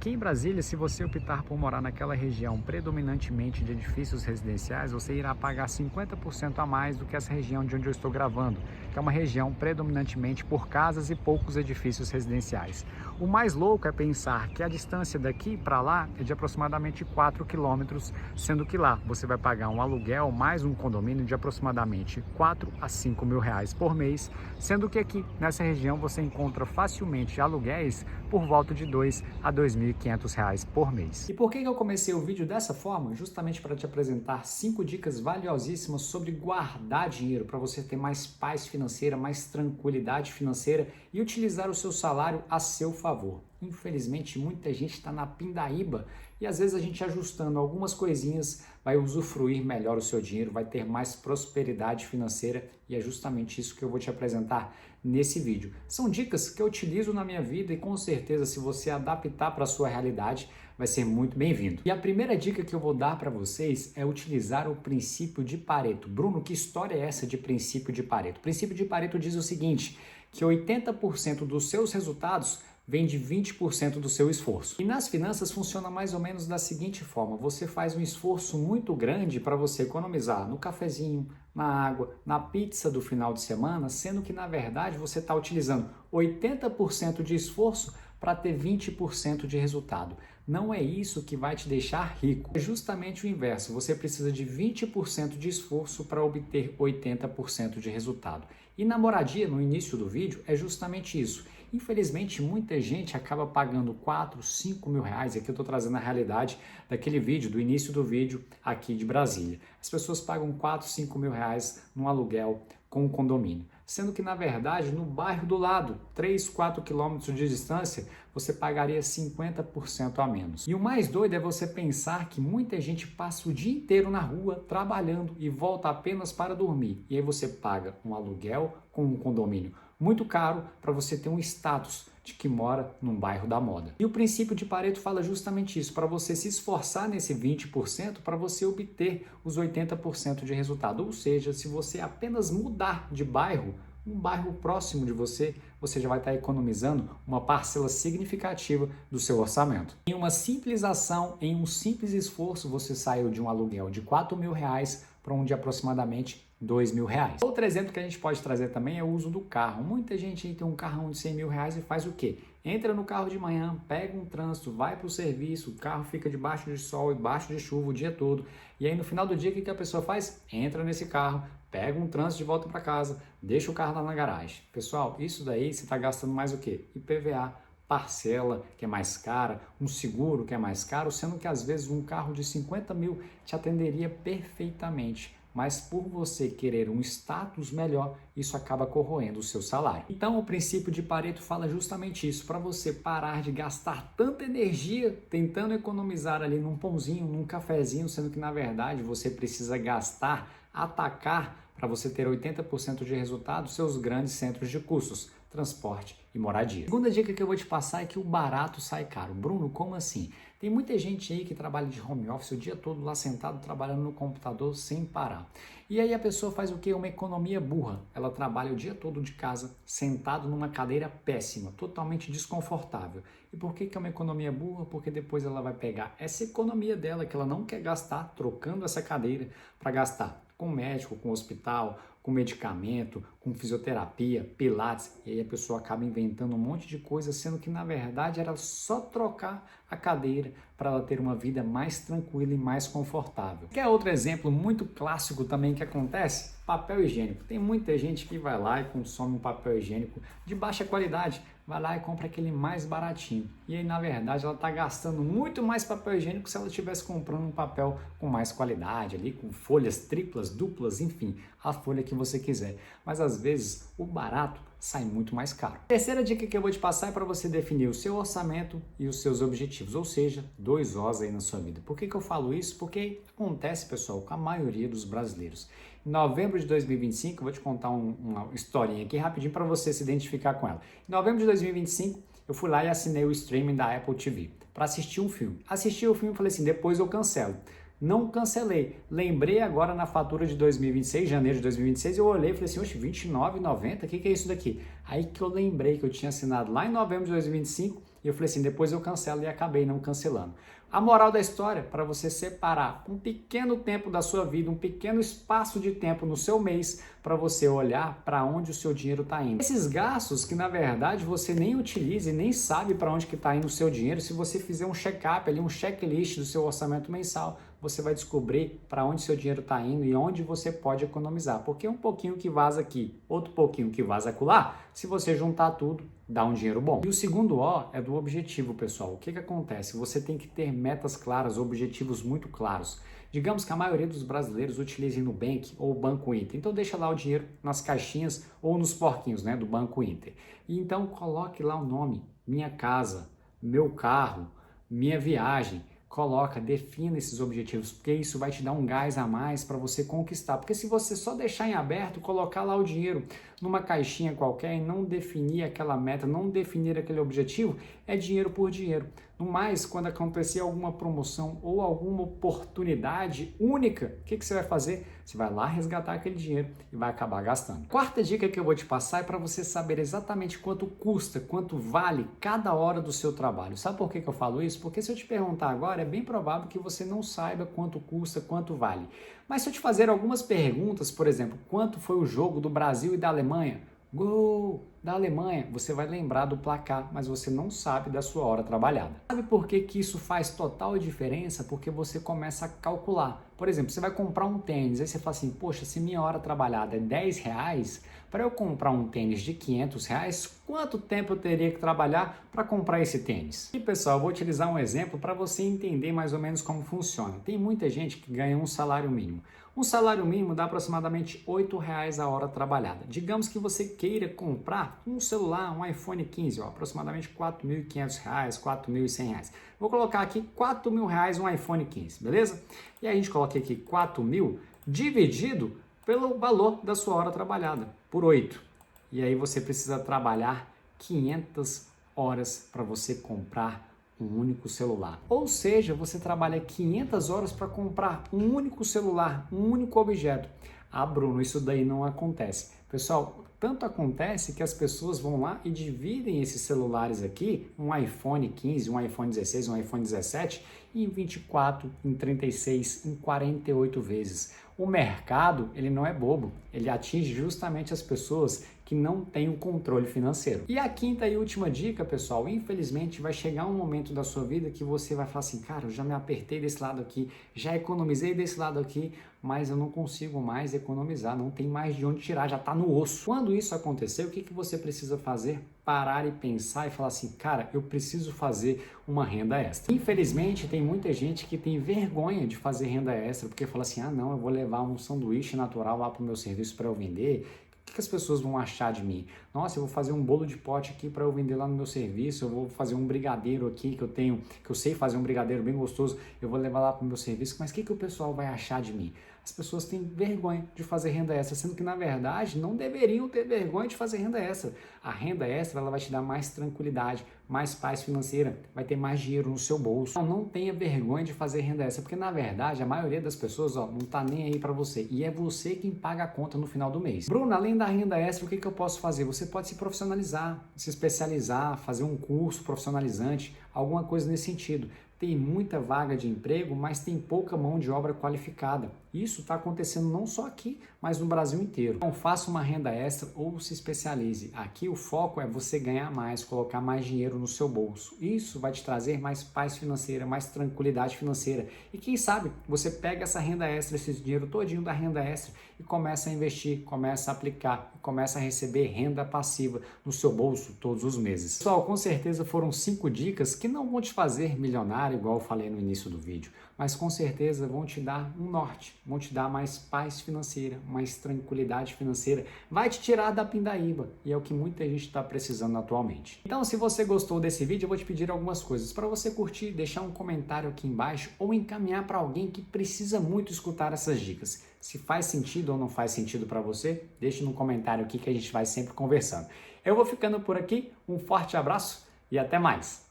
Aqui em Brasília, se você optar por morar naquela região predominantemente de edifícios residenciais, você irá pagar 50% a mais do que essa região de onde eu estou gravando, que é uma região predominantemente por casas e poucos edifícios residenciais. O mais louco é pensar que a distância daqui para lá é de aproximadamente 4 quilômetros, sendo que lá você vai pagar um aluguel mais um condomínio de aproximadamente 4 a 5 mil reais por mês, sendo que aqui nessa região você encontra facilmente aluguéis por volta de 2 a 2.500 reais por mês. E por que eu comecei o vídeo dessa forma? Justamente para te apresentar 5 dicas valiosíssimas sobre guardar dinheiro, para você ter mais paz financeira, mais tranquilidade financeira e utilizar o seu salário a seu favor. Infelizmente, muita gente está na pindaíba e às vezes a gente ajustando algumas coisinhas vai usufruir melhor o seu dinheiro, vai ter mais prosperidade financeira e é justamente isso que eu vou te apresentar nesse vídeo. São dicas que eu utilizo na minha vida e com certeza se você adaptar para a sua realidade vai ser muito bem-vindo. E a primeira dica que eu vou dar para vocês é utilizar o princípio de Pareto. Bruno, que história é essa de princípio de Pareto? O princípio de Pareto diz o seguinte, que 80% dos seus resultados vem de 20% do seu esforço. E nas finanças funciona mais ou menos da seguinte forma, você faz um esforço muito grande para você economizar no cafezinho, na água, na pizza do final de semana, sendo que na verdade você está utilizando 80% de esforço para ter 20% de resultado. Não é isso que vai te deixar rico. É justamente o inverso. Você precisa de 20% de esforço para obter 80% de resultado. E na moradia, no início do vídeo, é justamente isso. Infelizmente, muita gente acaba pagando 4, 5 mil reais. Aqui eu estou trazendo a realidade daquele vídeo, do início do vídeo aqui de Brasília. As pessoas pagam 4, 5 mil reais num aluguel com um condomínio. Sendo que, na verdade, no bairro do lado, 3, 4 quilômetros de distância, você pagaria 50% a menos. E o mais doido é você pensar que muita gente passa o dia inteiro na rua, trabalhando e volta apenas para dormir. E aí você paga um aluguel com um condomínio muito caro para você ter um status de que mora num bairro da moda. E o princípio de Pareto fala justamente isso, para você se esforçar nesse 20% para você obter os 80% de resultado. Ou seja, se você apenas mudar de bairro, um bairro próximo de você, você já vai estar economizando uma parcela significativa do seu orçamento. Em uma simples ação, em um simples esforço, você saiu de um aluguel de 4 mil reais para um de aproximadamente 2 mil reais. Outro exemplo que a gente pode trazer também é o uso do carro. Muita gente aí tem um carrão de 100 mil reais e faz o quê? Entra no carro de manhã, pega um trânsito, vai para o serviço, o carro fica debaixo de sol e debaixo de chuva o dia todo. E aí no final do dia, o que a pessoa faz? Entra nesse carro, pega um trânsito de volta para casa, deixa o carro lá na garagem. Pessoal, isso daí você está gastando mais o quê? IPVA, parcela que é mais cara, um seguro que é mais caro, sendo que às vezes um carro de 50 mil te atenderia perfeitamente. Mas por você querer um status melhor, isso acaba corroendo o seu salário. Então o princípio de Pareto fala justamente isso, para você parar de gastar tanta energia tentando economizar ali num pãozinho, num cafezinho, sendo que na verdade você precisa gastar, atacar para você ter 80% de resultado seus grandes centros de custos, transporte e moradia. A segunda dica que eu vou te passar é que o barato sai caro. Bruno, como assim? Tem muita gente aí que trabalha de home office o dia todo lá sentado trabalhando no computador sem parar. E aí a pessoa faz o quê? Uma economia burra. Ela trabalha o dia todo de casa sentado numa cadeira péssima, totalmente desconfortável. E por que é uma economia burra? Porque depois ela vai pegar essa economia dela que ela não quer gastar trocando essa cadeira para gastar com médico, com hospital, com medicamento, com fisioterapia, pilates, e aí a pessoa acaba inventando um monte de coisa, sendo que na verdade era só trocar a cadeira para ela ter uma vida mais tranquila e mais confortável. Quer outro exemplo muito clássico também que acontece? Papel higiênico. Tem muita gente que vai lá e consome um papel higiênico de baixa qualidade, vai lá e compra aquele mais baratinho. E aí, na verdade, ela está gastando muito mais papel higiênico se ela estivesse comprando um papel com mais qualidade, ali com folhas triplas, duplas, enfim, a folha que você quiser. Mas às vezes o barato sai muito mais caro. A terceira dica que eu vou te passar é para você definir o seu orçamento e os seus objetivos, ou seja, 2 Os aí na sua vida. Por que eu falo isso? Porque acontece, pessoal, com a maioria dos brasileiros. Em novembro de 2025, eu vou te contar uma historinha aqui rapidinho para você se identificar com ela. Em novembro de 2025, eu fui lá e assinei o streaming da Apple TV para assistir um filme. Assisti o filme e falei assim, depois eu cancelo. Não cancelei. Lembrei agora na fatura de 2026, janeiro de 2026, eu olhei e falei assim, oxe, R$29,90? O que é isso daqui? Aí que eu lembrei que eu tinha assinado lá em novembro de 2025 E eu falei assim, depois eu cancelo e acabei não cancelando. A moral da história, para você separar um pequeno tempo da sua vida, um pequeno espaço de tempo no seu mês, para você olhar para onde o seu dinheiro está indo. Esses gastos que na verdade você nem utiliza e nem sabe para onde que está indo o seu dinheiro, se você fizer um check-up ali, um checklist do seu orçamento mensal, você vai descobrir para onde seu dinheiro está indo e onde você pode economizar. Porque um pouquinho que vaza aqui, outro pouquinho que vaza acolá, se você juntar tudo, dá um dinheiro bom. E o segundo O é do objetivo, pessoal. O que acontece? Você tem que ter metas claras, objetivos muito claros. Digamos que a maioria dos brasileiros utilizem Nubank ou Banco Inter. Então deixa lá o dinheiro nas caixinhas ou nos porquinhos, né, do Banco Inter. E então coloque lá o nome, minha casa, meu carro, minha viagem. Coloca, defina esses objetivos, porque isso vai te dar um gás a mais para você conquistar. Porque se você só deixar em aberto, colocar lá o dinheiro numa caixinha qualquer e não definir aquela meta, não definir aquele objetivo, é dinheiro por dinheiro. No mais, quando acontecer alguma promoção ou alguma oportunidade única, o que você vai fazer? Você vai lá resgatar aquele dinheiro e vai acabar gastando. Quarta dica que eu vou te passar é para você saber exatamente quanto custa, quanto vale cada hora do seu trabalho. Sabe por que eu falo isso? Porque se eu te perguntar agora, é bem provável que você não saiba quanto custa, quanto vale. Mas se eu te fazer algumas perguntas, por exemplo, quanto foi o jogo do Brasil e da Alemanha? Gol da Alemanha, você vai lembrar do placar, mas você não sabe da sua hora trabalhada. Sabe por que isso faz total diferença? Porque você começa a calcular. Por exemplo, você vai comprar um tênis, aí você fala assim, poxa, se minha hora trabalhada é R$10, para eu comprar um tênis de R$500, quanto tempo eu teria que trabalhar para comprar esse tênis? E pessoal, eu vou utilizar um exemplo para você entender mais ou menos como funciona. Tem muita gente que ganha um salário mínimo. Um salário mínimo dá aproximadamente R$8 a hora trabalhada. Digamos que você queira comprar um celular, um iPhone 15, aproximadamente R$4.500, R$4.100. Vou colocar aqui R$4.000 um iPhone 15, beleza? E aí a gente coloca aqui 4.000 dividido pelo valor da sua hora trabalhada, por 8. E aí você precisa trabalhar 500 horas para você comprar um único celular. Ou seja, você trabalha 500 horas para comprar um único celular, um único objeto. Ah, Bruno, isso daí não acontece. Pessoal, tanto acontece que as pessoas vão lá e dividem esses celulares aqui, um iPhone 15, um iPhone 16, um iPhone 17, em 24, em 36, em 48 vezes. O mercado, ele não é bobo, ele atinge justamente as pessoas que não têm o controle financeiro. E a quinta e última dica, pessoal, infelizmente vai chegar um momento da sua vida que você vai falar assim, cara, eu já me apertei desse lado aqui, já economizei desse lado aqui, mas eu não consigo mais economizar, não tem mais de onde tirar, já está no osso. Quando isso acontecer, o que você precisa fazer? Parar e pensar e falar assim, cara, eu preciso fazer uma renda extra. Infelizmente, tem muita gente que tem vergonha de fazer renda extra, porque fala assim, ah não, eu vou levar um sanduíche natural lá para o meu serviço para eu vender, o que as pessoas vão achar de mim? Nossa, eu vou fazer um bolo de pote aqui para eu vender lá no meu serviço, eu vou fazer um brigadeiro aqui que eu sei fazer um brigadeiro bem gostoso, eu vou levar lá para o meu serviço, mas o que o pessoal vai achar de mim? As pessoas têm vergonha de fazer renda extra, sendo que na verdade não deveriam ter vergonha de fazer renda extra. A renda extra ela vai te dar mais tranquilidade, mais paz financeira, vai ter mais dinheiro no seu bolso. Então não tenha vergonha de fazer renda extra, porque na verdade a maioria das pessoas não tá nem aí para você e é você quem paga a conta no final do mês. Bruno, além da renda extra, o que eu posso fazer? Você pode se profissionalizar, se especializar, fazer um curso profissionalizante, alguma coisa nesse sentido. Tem muita vaga de emprego, mas tem pouca mão de obra qualificada. Isso está acontecendo não só aqui, mas no Brasil inteiro. Então faça uma renda extra ou se especialize. Aqui o foco é você ganhar mais, colocar mais dinheiro no seu bolso. Isso vai te trazer mais paz financeira, mais tranquilidade financeira. E quem sabe você pega essa renda extra, esse dinheiro todinho da renda extra e começa a investir, começa a aplicar, começa a receber renda passiva no seu bolso todos os meses. Pessoal, com certeza foram 5 dicas que não vão te fazer milionário, igual eu falei no início do vídeo, mas com certeza vão te dar um norte, vão te dar mais paz financeira, mais tranquilidade financeira, vai te tirar da pindaíba e é o que muita gente está precisando atualmente. Então, se você gostou desse vídeo, eu vou te pedir algumas coisas para você curtir, deixar um comentário aqui embaixo ou encaminhar para alguém que precisa muito escutar essas dicas. Se faz sentido ou não faz sentido para você, deixe no comentário aqui que a gente vai sempre conversando. Eu vou ficando por aqui, um forte abraço e até mais!